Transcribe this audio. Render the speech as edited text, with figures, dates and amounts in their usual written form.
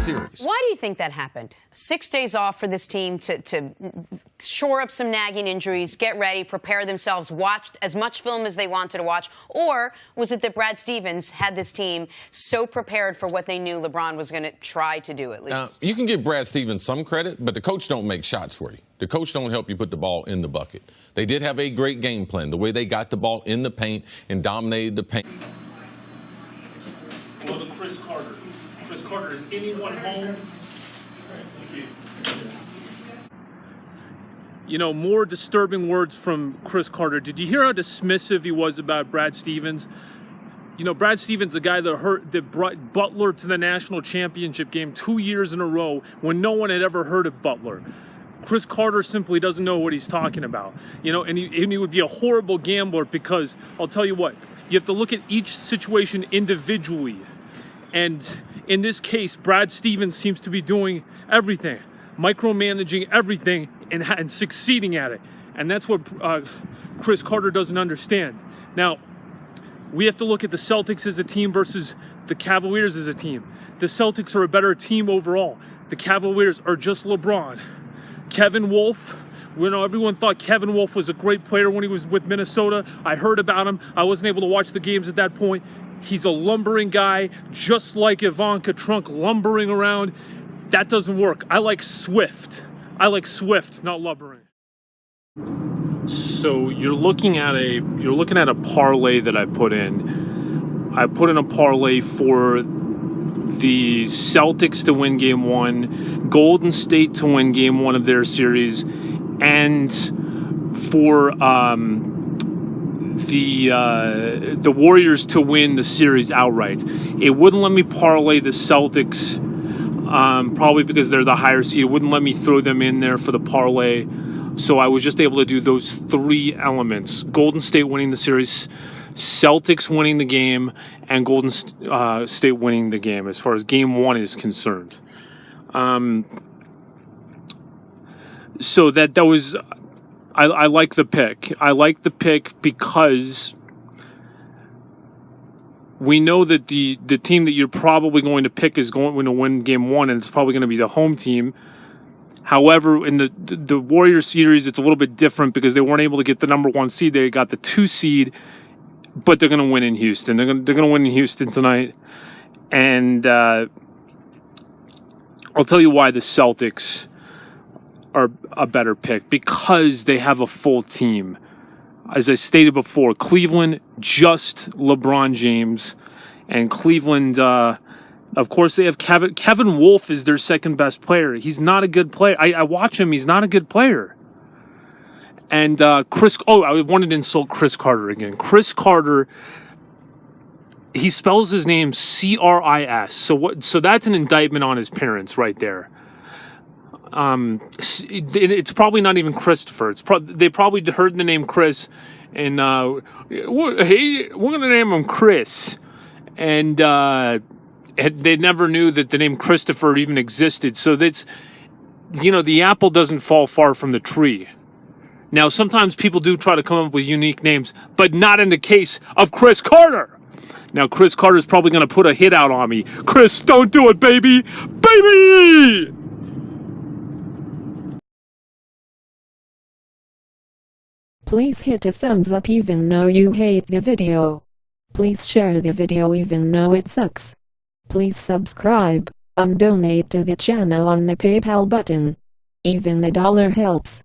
series. Why do you think that happened? 6 days off for this team to shore up some nagging injuries, get ready, prepare themselves, watch as much film as they wanted to watch? Or was it that Brad Stevens had this team so prepared for what they knew LeBron was going to try to do at least? You can give Brad Stevens some credit, but the coach don't make shots for you. The coach don't help you put the ball in the bucket. They did have a great game plan, the way they got the ball in the paint and dominated the paint. Well, to Cris Carter. Cris Carter, is anyone home? You know, more disturbing words from Cris Carter. Did you hear how dismissive he was about Brad Stevens? You know, Brad Stevens, the guy that brought Butler to the national championship game 2 years in a row when no one had ever heard of Butler. Cris Carter simply doesn't know what he's talking about. You know, and he would be a horrible gambler because, I'll tell you what, you have to look at each situation individually. And in this case, Brad Stevens seems to be doing everything, micromanaging everything and succeeding at it. And that's what Cris Carter doesn't understand. Now, we have to look at the Celtics as a team versus the Cavaliers as a team. The Celtics are a better team overall. The Cavaliers are just LeBron. Kevin Wolf, you know, everyone thought Kevin Wolf was a great player when he was with Minnesota. I heard about him. I wasn't able to watch the games at that point. He's a lumbering guy, just like Ivanka Trump, lumbering around. That doesn't work. I like Swift. I like Swift, not lumbering. So you're looking at a parlay that I put in. I put in a parlay for the Celtics to win Game 1, Golden State to win Game 1 of their series, and for the Warriors to win the series outright. It wouldn't let me parlay the Celtics, probably because they're the higher seed. It wouldn't let me throw them in there for the parlay. So I was just able to do those three elements: Golden State winning the series, Celtics winning the game, and Golden State winning the game as far as Game 1 is concerned. So that was... I like the pick. I like the pick because we know that the team that you're probably going to pick is going to win Game 1, and it's probably going to be the home team. However, in the Warriors series, it's a little bit different because they weren't able to get the number 1 seed. They got the 2 seed, but they're going to win in Houston. They're going to win in Houston tonight, and I'll tell you why the Celtics are a better pick, because they have a full team. As I stated before, Cleveland, just LeBron James, and Cleveland, of course, they have Kevin Wolf is their second best player. He's not a good player. I watch him. He's not a good player. And I wanted to insult Cris Carter again. Cris Carter, he spells his name Cris. So that's an indictment on his parents right there. It's probably not even Christopher. They probably heard the name Cris, and hey, we're gonna name him Cris, and they never knew that the name Christopher even existed. So that's, you know, the apple doesn't fall far from the tree. Now, sometimes people do try to come up with unique names, but not in the case of Cris Carter. Now, Cris Carter's probably gonna put a hit out on me. Cris, don't do it, baby, baby. Please hit a thumbs up even though you hate the video. Please share the video even though it sucks. Please subscribe and donate to the channel on the PayPal button. Even $1 helps.